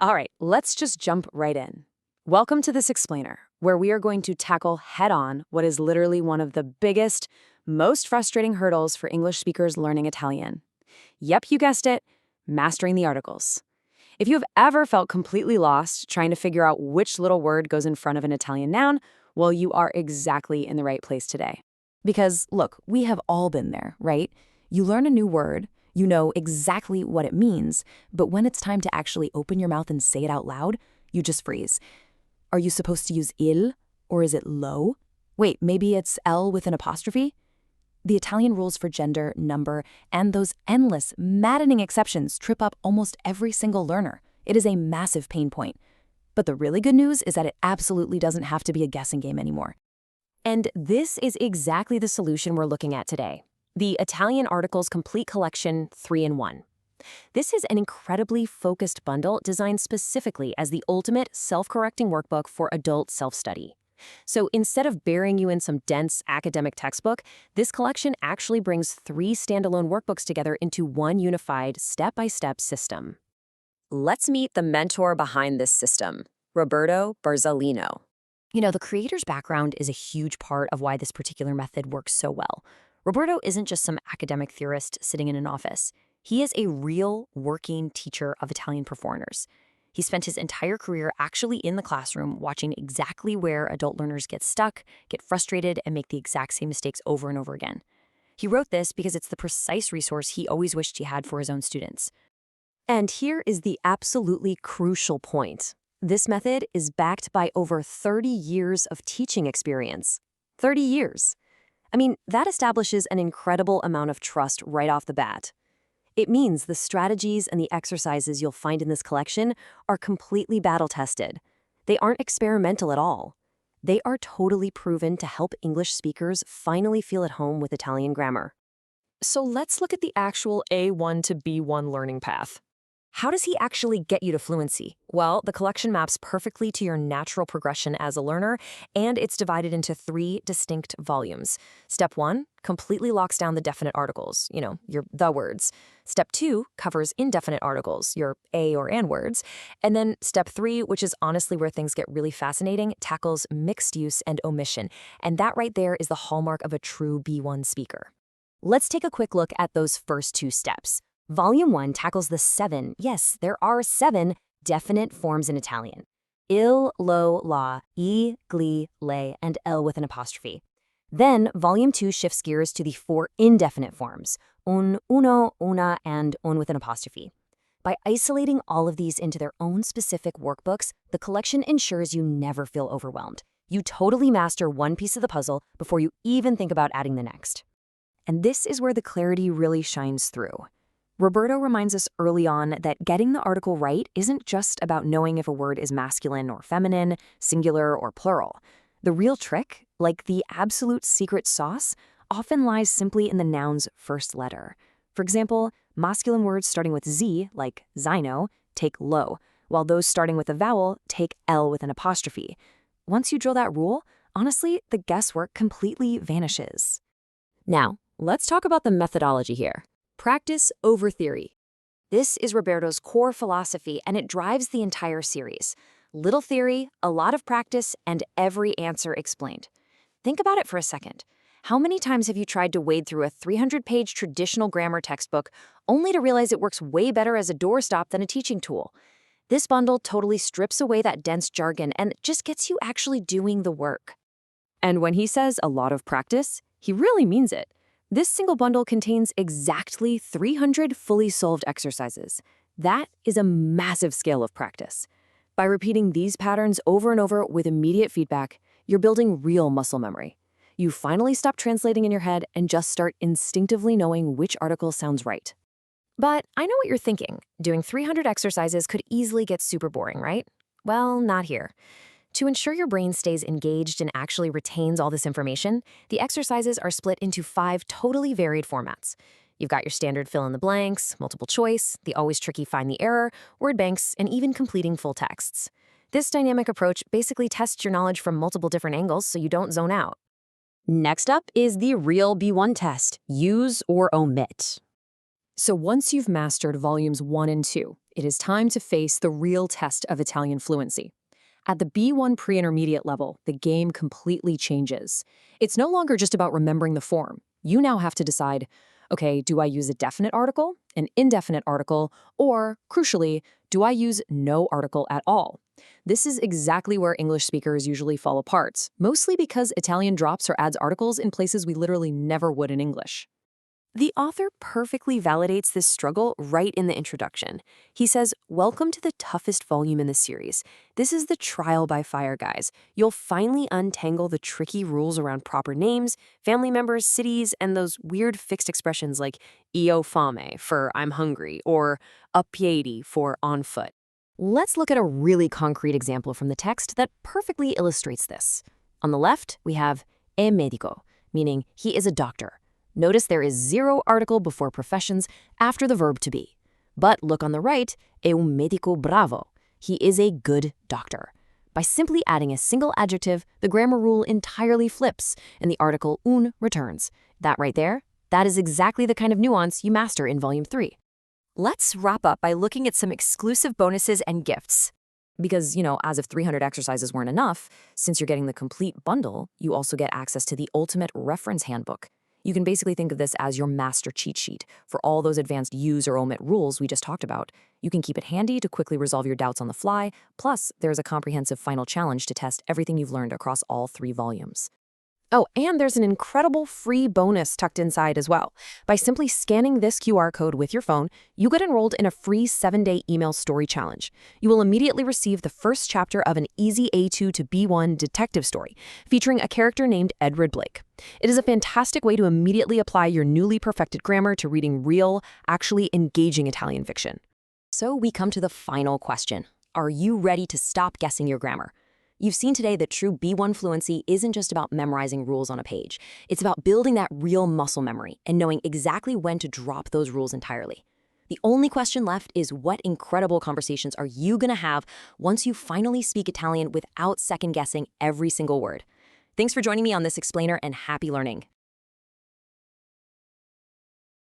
All right, let's just jump right in. Welcome to this explainer, where we are going to tackle head-on what is literally one of the biggest, most frustrating hurdles for English speakers learning Italian. Yep, you guessed it, mastering the articles. If you have ever felt completely lost trying to figure out which little word goes in front of an Italian noun, well, you are exactly in the right place today. Because, look, we have all been there, right? You learn a new word, you know exactly what it means, but when it's time to actually open your mouth and say it out loud, you just freeze. Are you supposed to use il, or is it lo? Wait, maybe it's L with an apostrophe? The Italian rules for gender, number, and those endless, maddening exceptions trip up almost every single learner. It is a massive pain point. But the really good news is that it absolutely doesn't have to be a guessing game anymore. And this is exactly the solution we're looking at today. The Italian Articles Complete Collection 3-in-1. This is an incredibly focused bundle designed specifically as the ultimate self-correcting workbook for adult self-study. So instead of burying you in some dense academic textbook, this collection actually brings 3 standalone workbooks together into one unified, step-by-step system. Let's meet the mentor behind this system, Roberto Barzalino. You know, the creator's background is a huge part of why this particular method works so well. Roberto isn't just some academic theorist sitting in an office. He is a real working teacher of Italian performers. He spent his entire career actually in the classroom watching exactly where adult learners get stuck, get frustrated, and make the exact same mistakes over and over again. He wrote this because it's the precise resource he always wished he had for his own students. And here is the absolutely crucial point. This method is backed by over 30 years of teaching experience. 30 years. I mean, that establishes an incredible amount of trust right off the bat. It means the strategies and the exercises you'll find in this collection are completely battle-tested. They aren't experimental at all. They are totally proven to help English speakers finally feel at home with Italian grammar. So let's look at the actual A1 to B1 learning path. How does he actually get you to fluency? Well, the collection maps perfectly to your natural progression as a learner, and it's divided into 3 distinct volumes. Step 1 completely locks down the definite articles, your the words. Step 2 covers indefinite articles, your a or an words. And then step 3, which is honestly where things get really fascinating, tackles mixed use and omission. And that right there is the hallmark of a true B1 speaker. Let's take a quick look at those first 2 steps. Volume 1 tackles the 7, yes, there are 7 definite forms in Italian. Il, lo, la, I, gli, le, and L with an apostrophe. Then, Volume 2 shifts gears to the 4 indefinite forms, un, uno, una, and un with an apostrophe. By isolating all of these into their own specific workbooks, the collection ensures you never feel overwhelmed. You totally master one piece of the puzzle before you even think about adding the next. And this is where the clarity really shines through. Roberto reminds us early on that getting the article right isn't just about knowing if a word is masculine or feminine, singular or plural. The real trick, like the absolute secret sauce, often lies simply in the noun's first letter. For example, masculine words starting with Z, like zino, take lo, while those starting with a vowel take L with an apostrophe. Once you drill that rule, honestly, the guesswork completely vanishes. Now, let's talk about the methodology here. Practice over theory. This is Roberto's core philosophy, and it drives the entire series. Little theory, a lot of practice, and every answer explained. Think about it for a second. How many times have you tried to wade through a 300-page traditional grammar textbook only to realize it works way better as a doorstop than a teaching tool? This bundle totally strips away that dense jargon and just gets you actually doing the work. And when he says a lot of practice, he really means it. This single bundle contains exactly 300 fully solved exercises. That is a massive scale of practice. By repeating these patterns over and over with immediate feedback, you're building real muscle memory. You finally stop translating in your head and just start instinctively knowing which article sounds right. But I know what you're thinking. Doing 300 exercises could easily get super boring, right? Well, not here. To ensure your brain stays engaged and actually retains all this information, the exercises are split into 5 totally varied formats. You've got your standard fill in the blanks, multiple choice, the always tricky find the error, word banks, and even completing full texts. This dynamic approach basically tests your knowledge from multiple different angles so you don't zone out. Next up is the real B1 test, use or omit. So once you've mastered volumes 1 and 2, it is time to face the real test of Italian fluency. At the B1 pre-intermediate level, the game completely changes. It's no longer just about remembering the form. You now have to decide, okay, do I use a definite article, an indefinite article, or, crucially, do I use no article at all? This is exactly where English speakers usually fall apart, mostly because Italian drops or adds articles in places we literally never would in English. The author perfectly validates this struggle right in the introduction. He says, "Welcome to the toughest volume in the series. This is the trial by fire, guys. You'll finally untangle the tricky rules around proper names, family members, cities, and those weird fixed expressions like io fame for I'm hungry or a piedi for on foot." Let's look at a really concrete example from the text that perfectly illustrates this. On the left, we have è medico, meaning he is a doctor. Notice there is zero article before professions after the verb to be. But look on the right, è un medico bravo. He is a good doctor. By simply adding a single adjective, the grammar rule entirely flips, and the article un returns. That right there, that is exactly the kind of nuance you master in Volume 3. Let's wrap up by looking at some exclusive bonuses and gifts. Because, as if 300 exercises weren't enough, since you're getting the complete bundle, you also get access to the ultimate reference handbook. You can basically think of this as your master cheat sheet for all those advanced use or omit rules we just talked about. You can keep it handy to quickly resolve your doubts on the fly, plus there's a comprehensive final challenge to test everything you've learned across all 3 volumes. Oh, and there's an incredible free bonus tucked inside as well. By simply scanning this QR code with your phone, you get enrolled in a free 7-day email story challenge. You will immediately receive the first chapter of an easy A2 to B1 detective story, featuring a character named Edward Blake. It is a fantastic way to immediately apply your newly perfected grammar to reading real, actually engaging Italian fiction. So we come to the final question. Are you ready to stop guessing your grammar? You've seen today that true B1 fluency isn't just about memorizing rules on a page. It's about building that real muscle memory and knowing exactly when to drop those rules entirely. The only question left is, what incredible conversations are you going to have once you finally speak Italian without second-guessing every single word? Thanks for joining me on this explainer, and happy learning.